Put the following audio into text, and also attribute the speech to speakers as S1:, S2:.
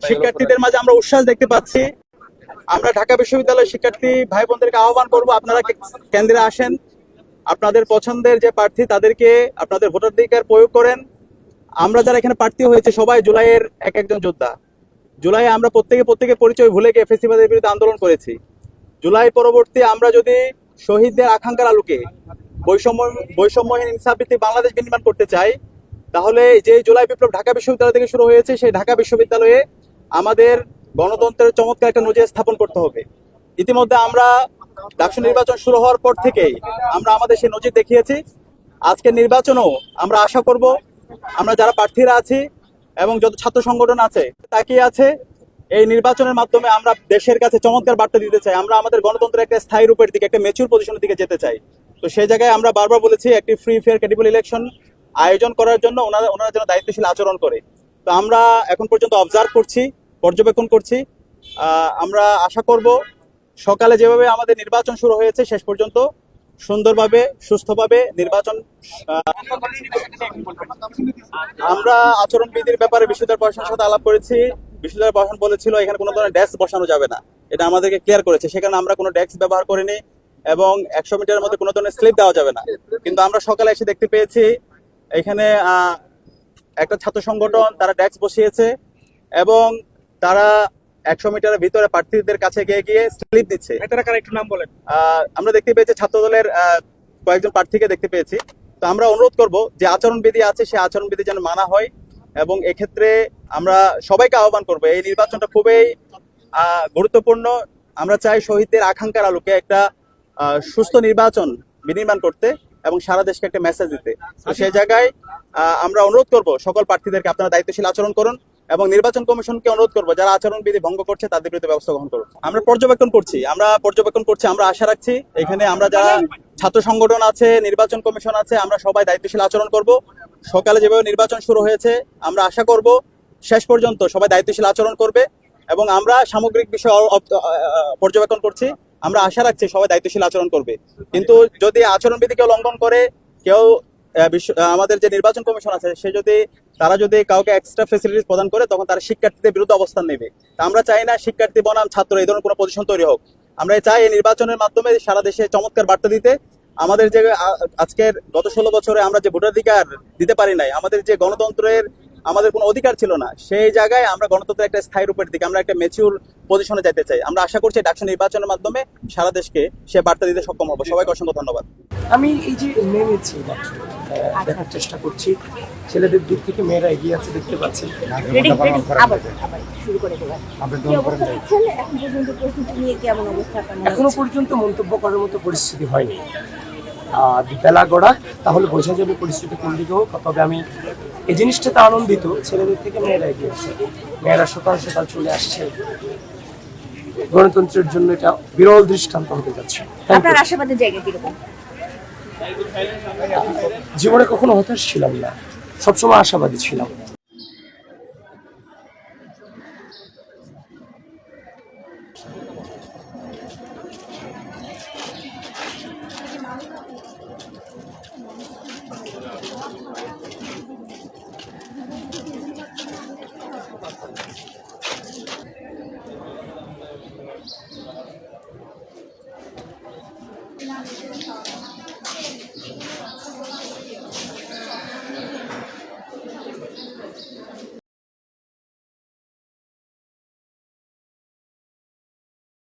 S1: শিক্ষার্থীদের মাঝে আমরা উচ্ছ্বাস দেখতে পাচ্ছি। আমরা ঢাকা বিশ্ববিদ্যালয়ের শিক্ষার্থী ভাই বোনদেরকে আহ্বান করবো, আপনারা কেন্দ্রে আসেন, আপনাদের পছন্দের যে প্রার্থী তাদেরকে আপনাদের ভোটাধিকার প্রয়োগ করেন। আমরা যারা এখানে প্রার্থী হয়েছে সবাই জুলাইয়ের একজন যোদ্ধা। জুলাই আমরা প্রত্যেকে পরিচয় ভুলে গিয়ে ফ্যাসিবাদের বিরুদ্ধে আন্দোলন করেছি। জুলাই পরবর্তী আমরা যদি শহীদদের আকাঙ্ক্ষার আলোকে বৈষম্যহীন ইনসাফভিত্তিক বাংলাদেশ বিনির্মাণ করতে চাই, তাহলে যে জুলাই বিপ্লব ঢাকা বিশ্ববিদ্যালয় থেকে শুরু হয়েছে, সেই ঢাকা বিশ্ববিদ্যালয়ে আমাদের গণতন্ত্রের চমৎকার একটা নজির স্থাপন করতে হবে। ইতিমধ্যে আমরা ডাকসু নির্বাচন শুরু হওয়ার পর থেকেই আমরা আমাদের সেই নজির দেখিয়েছি। আজকের নির্বাচনও আমরা আশা করব আমরা যারা প্রার্থীরা আছি এবং যত ছাত্র সংগঠন আছে তাকিয়ে আছে, এই নির্বাচনের মাধ্যমে আমরা দেশের কাছে চমৎকার বার্তা দিতে চাই। আমরা আমাদের গণতন্ত্রের একটা স্থায়ী রূপের দিকে, একটা ম্যাচিউর পজিশনের দিকে যেতে চাই। তো সেই জায়গায় আমরা বারবার বলেছি একটি ফ্রি ফেয়ার ক্রেডিবল ইলেকশন আয়োজন করার জন্য ওনারা যেন দায়িত্বশীল আচরণ করে। তো আমরা এখন পর্যন্ত অবজার্ভ করছি, পর্যবেক্ষণ করছি। আমরা আশা করব সকালে যেভাবে আমাদের নির্বাচন শুরু হয়েছে শেষ পর্যন্ত সুন্দরভাবে সুস্থভাবে নির্বাচন। আমরা আচরণবিধির ব্যাপারে বিশ্ববিদ্যালয় প্রশাসনের সাথে আলাপ করেছি। বিশ্ববিদ্যালয় প্রশাসন বলেছিল এখানে কোনো ধরনের ডেস্ক বসানো যাবে না, এটা আমাদেরকে ক্লিয়ার করেছে। সেখানে আমরা কোনো ডেস্ক ব্যবহার করিনি এবং 100 মিটারের মধ্যে কোনো ধরনের স্লিপ দেওয়া যাবে না। কিন্তু আমরা সকালে এসে দেখতে পেয়েছি এখানে একটা ছাত্র সংগঠন তারা ডেস্ক বসিয়েছে এবং তারা 100 মিটারের ভিতরে প্রার্থীদের কাছে গিয়ে স্লিপ দিচ্ছে।
S2: একটু নাম বলেন।
S1: আমরা দেখতে পেয়েছি ছাত্র দলের কয়েকজন প্রার্থীকে দেখতে পেয়েছি। তো আমরা অনুরোধ করব যে আচরণবিধি আছে সেই আচরণবিধি যেন মানা হয় এবং এক্ষেত্রে আমরা সবাইকে আহ্বান করব, এই নির্বাচনটা খুবই গুরুত্বপূর্ণ। আমরা চাই শহীদদের আকাঙ্ক্ষার আলোকে একটা সুস্থ নির্বাচন বিনির্মাণ করতে এবং সারা দেশকে একটা মেসেজ দিতে। তো সেই জায়গায় আমরা অনুরোধ করব সকল প্রার্থীদেরকে আপনারা দায়িত্বশীল আচরণ করুন এবং নির্বাচন কমিশনকে অনুরোধ করবো যারা আচরণবিধি ভঙ্গ করছে তাদের বিরুদ্ধে ব্যবস্থা গ্রহণ করুন। আমরা পর্যবেক্ষণ করছি। আমরা আশা রাখছি এখানে আমরা যারা ছাত্র সংগঠন আছে, নির্বাচন কমিশন আছে, আমরা সবাই দায়িত্বশীল আচরণ করব। সকালে যেভাবে নির্বাচন শুরু হয়েছে আমরা আশা করব শেষ পর্যন্ত সবাই দায়িত্বশীল আচরণ করবে এবং আমরা সামগ্রিক বিষয় পর্যবেক্ষণ করছি। আমরা আশা রাখছি সবাই দায়িত্বশীল আচরণ করবে। কিন্তু যদি আচরণবিধি কেউ লঙ্ঘন করে, কেউ আমাদের যে নির্বাচন কমিশন আছে তারা যদি কাউকে এক্সট্রা ফ্যাসিলিটিস প্রদান করে, তখন তারা শিক্ষার্থীদের বিরুদ্ধে অবস্থান নেবে। তা আমরা চাই না শিক্ষার্থী বনাম ছাত্র এই ধরনের কোনো পজিশন তৈরি হোক। আমরা চাই এই নির্বাচনের মাধ্যমে সারা দেশে চমৎকার বার্তা দিতে। আমাদের যে আজকের গত 16 বছরে আমরা যে ভোটাধিকার দিতে পারি নাই, আমাদের যে গণতন্ত্রের আমাদের কোনো অধিকার ছিল না, সেই জায়গায় আমরা গণতন্ত্রের একটা স্থায়ী রূপের দিকে আমরা একটা ম্যাচিউর পজিশনে যেতে চাই। আমরা আশা করছি ডাকসু নির্বাচনের মাধ্যমে সারা দেশকে সে বার্তা দিতে সক্ষম হবো। সবাইকে অসংখ্য ধন্যবাদ।
S2: আমি এই যে নেমেছি দেখার চেষ্টা করছি, ছেলেদের দিক থেকে মেয়েরা এগিয়ে আছে দেখতে পাচ্ছি। এখনো পর্যন্ত মন্তব্য করার মতো পরিস্থিতি হয়নি। বেলা গড়া তাহলে বোঝা যাবে পরিস্থিতি কোন দিকে হোক। তবে আমি এই জিনিসটাতে আনন্দিত, ছেলেদের থেকে মেয়েরা এগিয়ে আছে, মেয়েরা সকাল সকাল চলে আসছে। গণতন্ত্রের জন্য এটা বিরল দৃষ্টান্ত হতে যাচ্ছে।
S3: আপনার আশাবাদের জায়গা কিরকম?
S2: জীবনে কখনো হতাশ ছিলাম না, সবসময় আশাবাদী ছিলাম।